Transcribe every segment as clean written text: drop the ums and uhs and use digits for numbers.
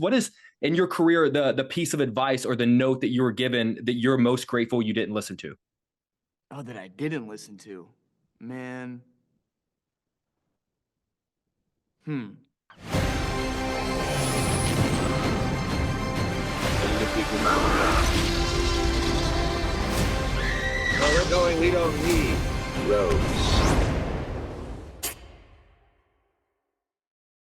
What is in your career the piece of advice or the note that you were given that you're most grateful you didn't listen to? Oh, that I didn't listen to. Man. Hmm. Where we're going, we don't need roads.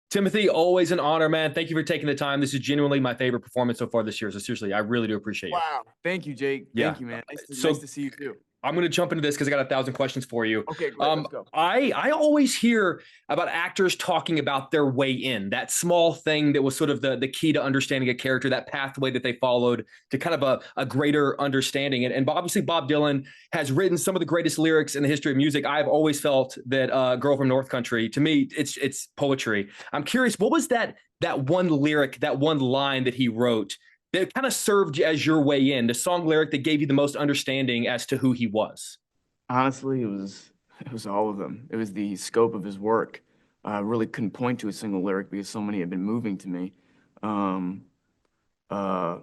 Timothy, always an honor, man. Thank you for taking the time. This is genuinely my favorite performance so far this year. So seriously, I really do appreciate you. Wow. Thank you, Jake. Yeah. Thank you, man. Nice So to see you too. I'm going to jump into this because I got 1,000 questions for you. Okay, great. Let's go. I always hear about actors talking about their way in, that small thing that was sort of the key to understanding a character, that pathway that they followed to kind of a greater understanding. And obviously, Bob Dylan has written some of the greatest lyrics in the history of music. I've always felt that "Girl from North Country," to me, it's poetry. I'm curious, what was that one lyric, that one line that he wrote that kind of served as your way in, the song lyric that gave you the most understanding as to who he was? Honestly, it was all of them. It was the scope of his work. I really couldn't point to a single lyric because so many have been moving to me. Um, uh,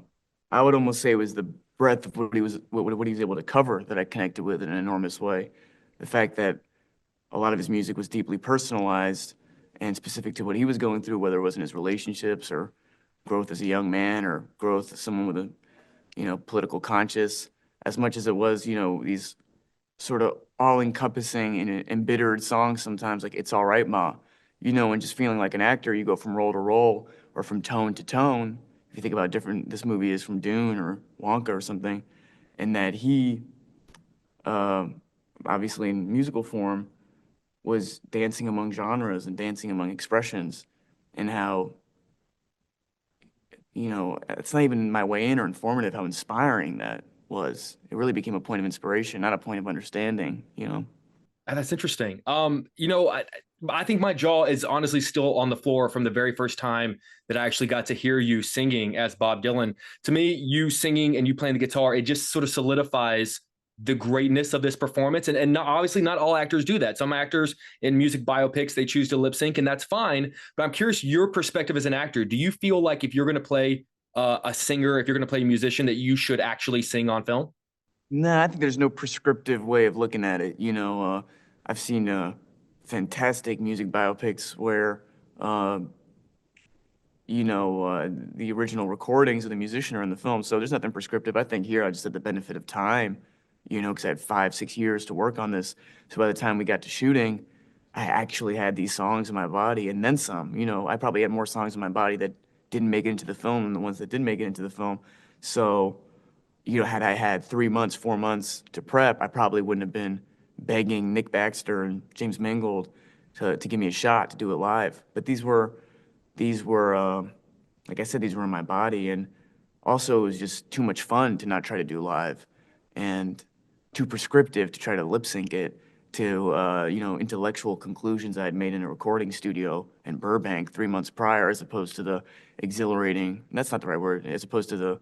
I would almost say it was the breadth of what he was able to cover that I connected with in an enormous way. The fact that a lot of his music was deeply personalized and specific to what he was going through, whether it was in his relationships or growth as a young man or growth as someone with a, political conscience, as much as it was, these sort of all-encompassing and embittered songs sometimes, like "It's All Right, Ma," and just feeling like an actor, you go from role to role or from tone to tone. If you think about different, this movie is from Dune or Wonka or something, and that he, uh, obviously in musical form, was dancing among genres and dancing among expressions, and how, it's not even my way in or informative, how inspiring that was. It really became a point of inspiration, not a point of understanding. And that's interesting. I think my jaw is honestly still on the floor from the very first time that I actually got to hear you singing as Bob Dylan. To me, you singing and you playing the guitar, it just sort of solidifies the greatness of this performance. And not, obviously, not all actors do that. Some actors in music biopics, they choose to lip sync, and that's fine. But I'm curious, your perspective as an actor, do you feel like if you're going to play a singer, if you're going to play a musician, that you should actually sing on film? Nah, I think there's no prescriptive way of looking at it. I've seen fantastic music biopics where, uh, the original recordings of the musician are in the film. So there's nothing prescriptive. I think here I just had the benefit of time, because I had 5, 6 years to work on this. So by the time we got to shooting, I actually had these songs in my body and then some. I probably had more songs in my body that didn't make it into the film than the ones that did make it into the film. So, had I had 3 months, 4 months to prep, I probably wouldn't have been begging Nick Baxter and James Mangold to give me a shot to do it live. But these were, like I said, these were in my body, and also it was just too much fun to not try to do live, and too prescriptive to try to lip sync it to intellectual conclusions I had made in a recording studio in Burbank 3 months prior, as opposed to the exhilarating. That's not the right word. As opposed to the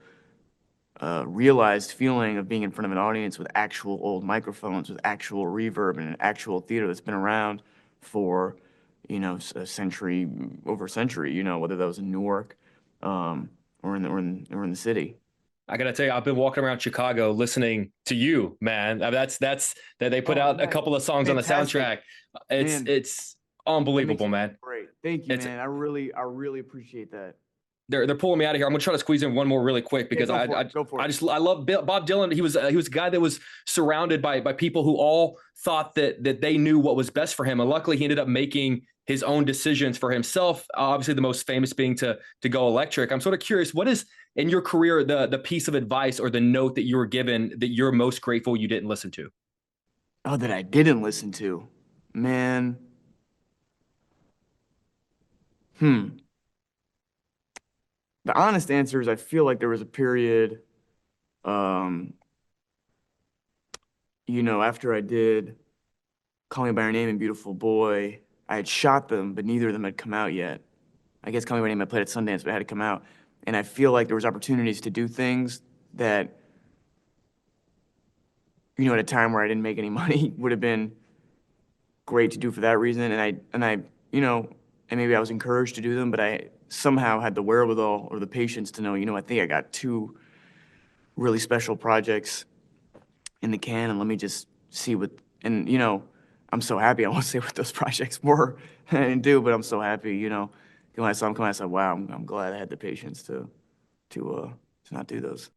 realized feeling of being in front of an audience with actual old microphones, with actual reverb, and an actual theater that's been around for, a century, over a century. Whether that was in Newark, or in the city. I gotta tell you, I've been walking around Chicago listening to you, man. That's that they put Oh, out a nice. couple of songs on the Fantastic, soundtrack. It's man. it's That makes unbelievable, me man. feel great. Thank you, It's man. I really appreciate that. they're pulling me out of here. I'm gonna try to squeeze in one more really quick Yeah, because go I for I, it. Go for I it. just I love Bob Dylan. He was a guy that was surrounded by people who all thought that they knew what was best for him, and luckily he ended up making his own decisions for himself. Obviously, the most famous being to go electric. I'm sort of curious, what is in your career the piece of advice or the note that you were given that you're most grateful you didn't listen to? Oh, that I didn't listen to, man. Hmm. The honest answer is I feel like there was a period, um, after I did Call Me by Your Name and Beautiful Boy, I had shot them, but neither of them had come out yet. I guess Call Me by Your Name I played at Sundance, but it had to come out. And I feel like there was opportunities to do things that, at a time where I didn't make any money, would have been great to do for that reason. And I, and maybe I was encouraged to do them, but I somehow had the wherewithal or the patience to know, I think I got 2 really special projects in the can, and let me just see what, and I'm so happy. I won't say what those projects were. I didn't do, but I'm so happy. When I saw them come, I said, "Wow, I'm glad I had the patience to not do those."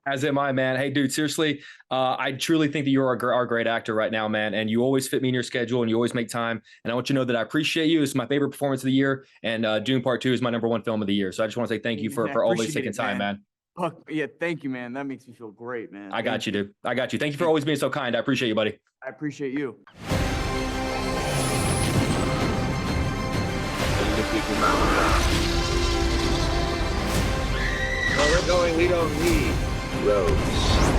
As am I, man. Hey, dude, seriously, I truly think that you're our great actor right now, man. And you always fit me in your schedule and you always make time. And I want you to know that I appreciate you. It's my favorite performance of the year. And Dune Part 2 is my #1 film of the year. So I just want to say thank you Hey, man, I for always appreciate taking it, time, man. Fuck, yeah, thank you, man. That makes me feel great, man. I got Thank you, dude. I got you. Thank you for always being so kind. I appreciate you, buddy. I appreciate you. Where we're going, we don't need roads.